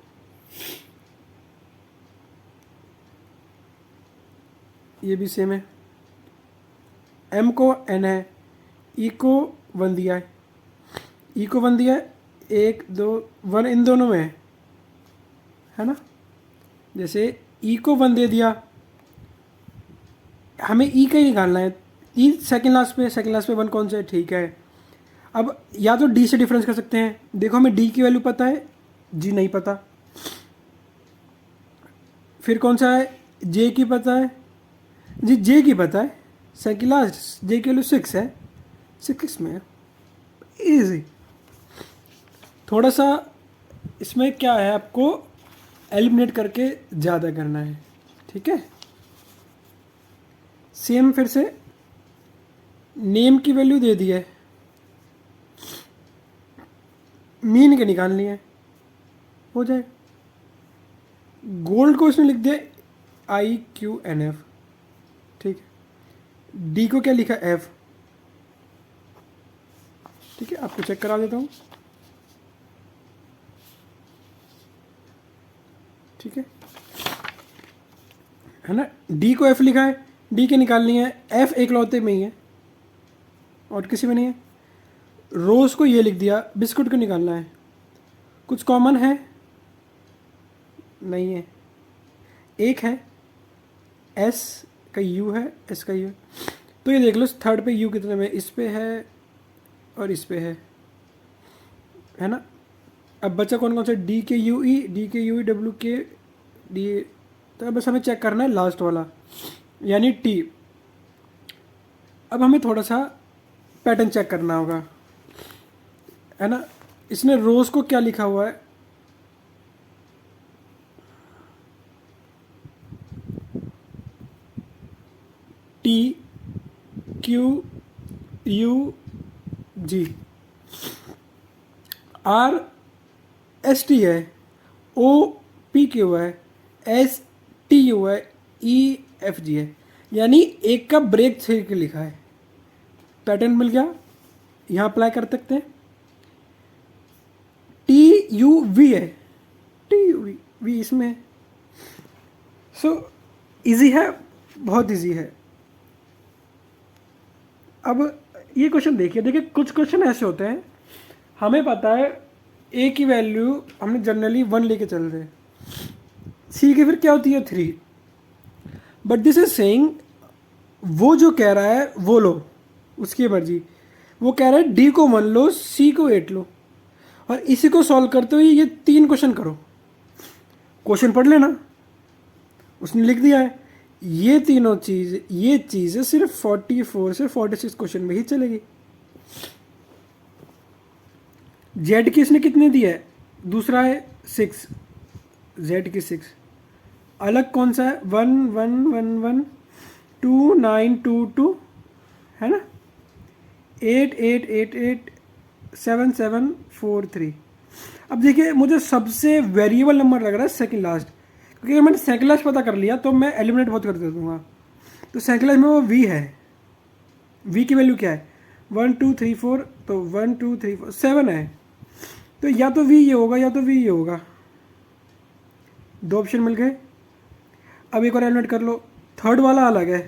ये भी सेम है, M को N है, E को 1 दिया है, E को 1 दिया है, 1 2 1 इन दोनों में है ना। जैसे E को 1 दे दिया, हमें E का ही निकालना है, E सेकंड लास्ट पे 1 कौन सा है? ठीक है। अब या तो डी से डिफरेंस कर सकते हैं, देखो हमें डी की वैल्यू पता है, जी नहीं पता। फिर कौन सा है, जे की पता है, जी जे की पता है, सेकंड लास्ट जे की वैल्यू 6 है, 6 में इजी। थोड़ा सा इसमें क्या है, आपको एलिमिनेट करके ज़्यादा करना है, ठीक है। सेम फिर से नेम की वैल्यू दे दी है, मीन के निकालनी है, हो जाए। गोल्ड को इसने लिख दिया IQNF, ठीक है। डी को क्या लिखा, एफ, ठीक है। आपको चेक करा देता हूँ, ठीक है ना। डी को एफ लिखा है, डी के निकालनी है, एफ एक लौते में ही है और किसी में नहीं है। रोज को ये लिख दिया, बिस्कुट को निकालना है, कुछ कॉमन है नहीं है, एक है, एस का यू है, एस का यू है। तो ये देख लो थर्ड पे यू कितने में, इस पे है और इस पे है ना। अब बचा कौन कौन सा, डी के यू ई, डी के यू ई, डब्ल्यू के डी। तो अब बस हमें चेक करना है लास्ट वाला, यानी टी। अब हमें थोड़ा सा पैटर्न चेक करना होगा, है ना। इसने रोज को क्या लिखा हुआ है, टी क्यू यू जी, आर एस टी है, ओ पी क्यू है, एस टी यू है, ई एफ जी है। यानी एक का ब्रेक छेड़ के लिखा है, पैटर्न मिल गया, यहाँ अप्लाई कर सकते हैं। टी यू वी है, टी यू वी, वी इसमें है। सो इजी है, बहुत इजी है। अब ये क्वेश्चन देखिए, देखिए कुछ क्वेश्चन ऐसे होते हैं, हमें पता है ए की वैल्यू हमने जनरली 1 लेके चल रहे हैं, सी की फिर क्या होती है 3, बट दिस इज सेइंग वो जो कह रहा है वो लो, उसकी मर्जी। वो कह रहा है डी को 1 लो, सी को 8 लो, और इसी को सॉल्व करते हुए ये 3 क्वेश्चन करो। क्वेश्चन पढ़ लेना, उसने लिख दिया है ये तीनों चीज़, ये चीज़ें सिर्फ 44 से 46 क्वेश्चन में ही चलेगी। जेड की इसने कितने दिया है, दूसरा है 6, जेड की 6। अलग कौन सा है, 1 1 1 1 2 9 2 2, है ना, 8 8 8 8 7 7 4 3। अब देखिए मुझे सबसे वेरिएबल नंबर लग रहा है सेकंड लास्ट, क्योंकि अगर मैंने सेकंड लास्ट पता कर लिया तो मैं एलिमिनेट बहुत कर दे दूंगा। तो सेकंड लास्ट में वो वी है, वी की वैल्यू क्या है, 1 2 3 4, तो 1 2 3 4 7 है। तो या तो वी ये होगा या तो वी ये होगा, 2 ऑप्शन मिल गए। अब एक और एलिमिनेट कर लो, थर्ड वाला अलग है,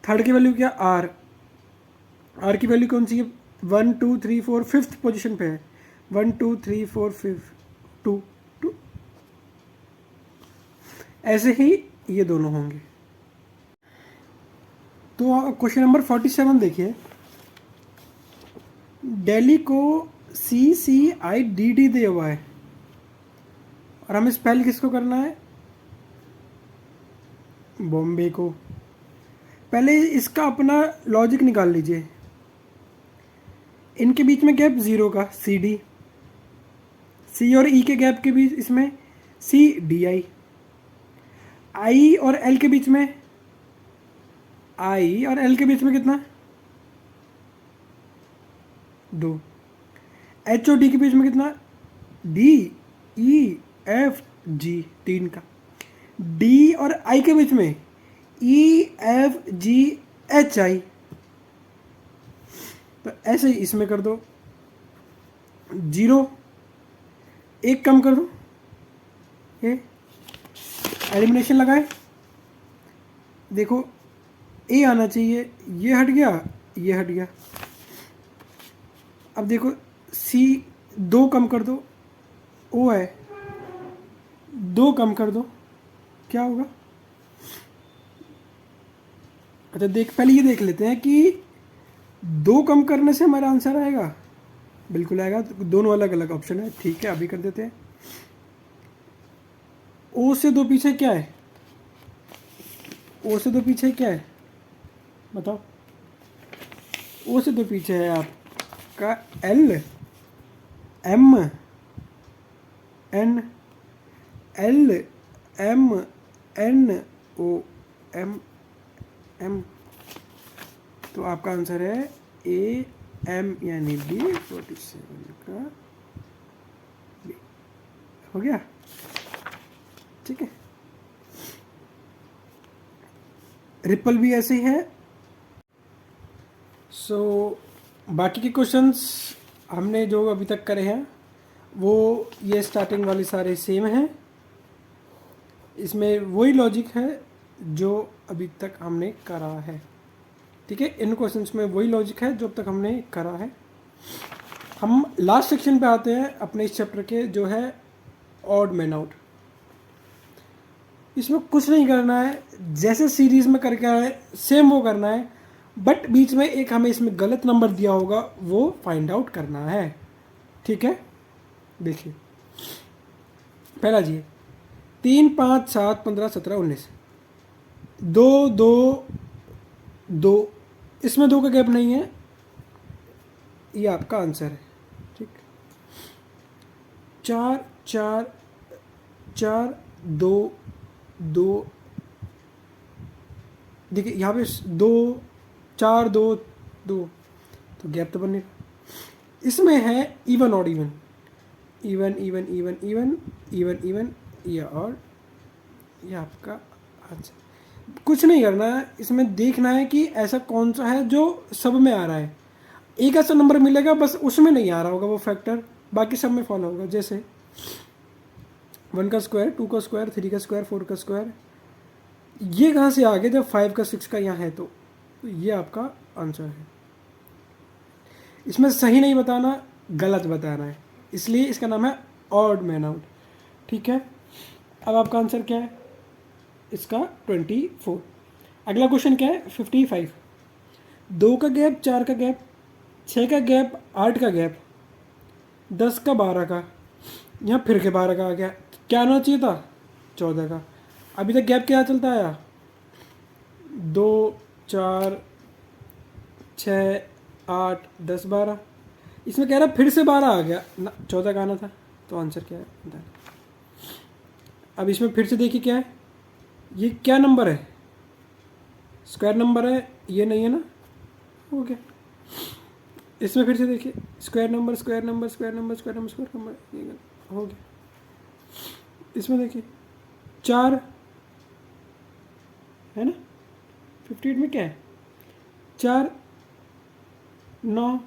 थर्ड की वैल्यू क्या, आर, आर की वैल्यू कौन सी है, 1 2 3 4 फिफ्थ पोजिशन पे है, 1 2 3 4 5 2 2। ऐसे ही ये दोनों होंगे। तो क्वेश्चन नंबर 47 देखिए, दिल्ली को CCIDD दिया हुआ है और हमें स्पेल किसको करना है, बॉम्बे को। पहले इसका अपना लॉजिक निकाल लीजिए, इनके बीच में गैप 0 का CD, C और E के गैप के बीच इसमें CDI, I और L के बीच में, I और L के बीच में कितना, 2। H और D के बीच में कितना, D E F G, 3 का। D और I के बीच में E F G H I, तो ऐसे ही इसमें कर दो 0, एक कम कर दो, ये एलिमिनेशन लगाए, देखो ए आना चाहिए, ये हट गया, ये हट गया। अब देखो सी 2 कम कर दो, ओ है, 2 कम कर दो, क्या होगा। अच्छा देख, पहले ये देख लेते हैं कि 2 कम करने से हमारा आंसर आएगा, बिल्कुल आएगा। तो दोनों अलग अलग ऑप्शन है, ठीक है अभी कर देते हैं। ओ से 2 पीछे क्या है? ओ से 2 पीछे क्या है बताओ? ओ से 2 पीछे है आपका L, M, N, L, M, N, O, M, M. तो आपका आंसर है ए एम यानी बी 47 का बी। हो गया, ठीक है। रिपल भी ऐसे ही है। सो बाकी के क्वेश्चंस हमने जो अभी तक करे हैं वो ये स्टार्टिंग वाले सारे सेम हैं। इसमें वही लॉजिक है जो अभी तक हमने करा है, ठीक है। इन क्वेश्चंस में वही लॉजिक है जो अब तक हमने करा है। हम लास्ट सेक्शन पे आते हैं अपने इस चैप्टर के, जो है ऑड मैन आउट। इसमें कुछ नहीं करना है, जैसे सीरीज में करके आए सेम वो करना है, बट बीच में एक हमें इसमें गलत नंबर दिया होगा वो फाइंड आउट करना है, ठीक है। देखिए पहला जी 3, 5, 7, 15, 17, 19, 2, 2, 2, इसमें 2 का गैप नहीं है, ये आपका आंसर है, ठीक। 4, 4, 4, 2, 2, देखिए यहाँ पे 2, 4, 2, 2, तो गैप तो बनेगा। इसमें है इवन और even, even even even even even even, ये और ये आपका आंसर। कुछ नहीं करना है, इसमें देखना है कि ऐसा कौन सा है जो सब में आ रहा है। एक ऐसा नंबर मिलेगा बस उसमें नहीं आ रहा होगा वो फैक्टर, बाकी सब में फॉलो होगा। जैसे 1 का स्क्वायर, 2 का स्क्वायर, 3 का स्क्वायर, 4 का स्क्वायर, ये कहाँ से आ गया जब 5 का 6 का यहाँ है, तो ये आपका आंसर है। इसमें सही नहीं बताना, गलत बताना है, इसलिए इसका नाम है ऑड मैन आउट, ठीक है। अब आपका आंसर क्या है इसका? 24। अगला क्वेश्चन क्या है? 55। 2 का गैप, 4 का गैप, 6 का गैप, 8 का गैप, 10 का, 12 का, यहाँ फिर के 12 का आ गया। क्या आना चाहिए था? 14 का। अभी तक गैप क्या चलता आया? 2, 4, 6, 8, 10, 12। इसमें कह रहा फिर से 12 आ गया ना, 14 का आना था, तो आंसर क्या है? अब इसमें फिर से देखिए क्या है, ये क्या नंबर है? स्क्वायर नंबर है, ये नहीं है ना, हो गया। इसमें फिर से देखिए square number, square number, square number, square number, square number, ये हो गया। इसमें देखिए 4 है ना, 58 में क्या है? 4, 9,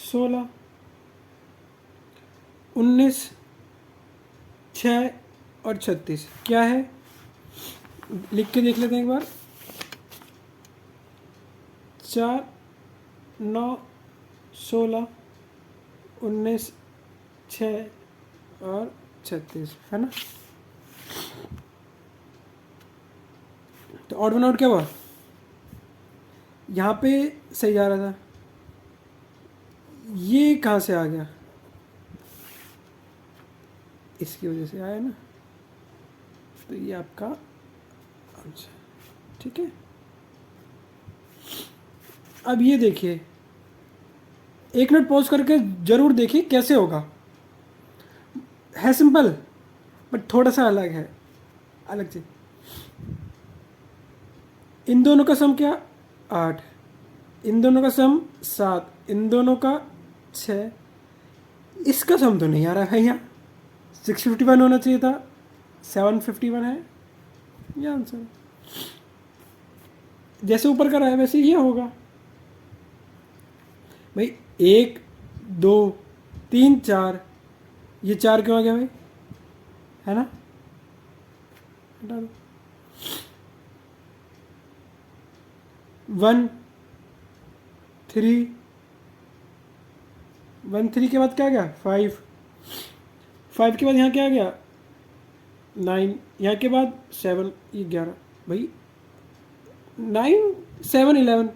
16, 19, 6 और 36 क्या है? लिख के देख लेते हैं एक बार। 4, 9, 16, 19, 6 और 36 है ना। तो ऑड वन आउट क्या हुआ? यहाँ पे सही जा रहा था, ये कहाँ से आ गया? इसकी वजह से आया ना, तो ये आपका आंसर, ठीक है। अब ये देखिए, 1 मिनट पॉज करके जरूर देखिए कैसे होगा। है सिंपल बट थोड़ा सा अलग है, अलग चीज। इन दोनों का सम क्या? 8, इन दोनों का सम 7, इन दोनों का 6, इसका सम तो नहीं आ रहा है भैया। 651 होना चाहिए था, 751 है, ये आंसर। जैसे ऊपर का रहा है वैसे ये होगा भाई। 1, 2, 3, 4, ये 4 क्यों आ गया भाई? है ना, हटा दो। 1, 3, 1, 3 के बाद क्या आ गया? 5, 5 के बाद यहाँ क्या आ गया? 9, यहाँ के बाद 7, ये 11 भाई। 9, 7, 11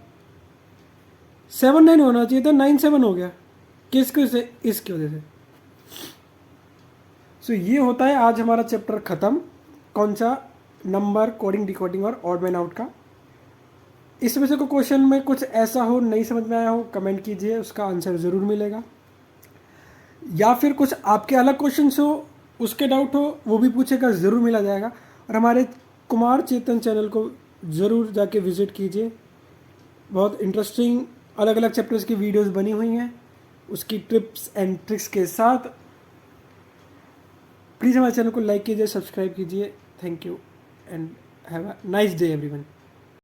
7 9 होना चाहिए था, 9 7 हो गया। किसकी वजह से? इसकी वजह से। सो ये होता है आज हमारा चैप्टर ख़त्म। कौन सा? नंबर, कोडिंग, डिकोडिंग और ऑड मैन आउट का। इसमें से कोई क्वेश्चन में कुछ ऐसा हो नहीं समझ में आया हो, कमेंट कीजिए, उसका आंसर ज़रूर मिलेगा। या फिर कुछ आपके अलग क्वेश्चंस हो, उसके डाउट हो, वो भी पूछेगा, ज़रूर मिला जाएगा। और हमारे कुमार चेतन चैनल को ज़रूर जाके विज़िट कीजिए। बहुत इंटरेस्टिंग अलग अलग चैप्टर्स की वीडियोस बनी हुई हैं, उसकी टिप्स एंड ट्रिक्स के साथ। प्लीज़ हमारे चैनल को लाइक कीजिए, सब्सक्राइब कीजिए। Thank you and have a nice day everyone.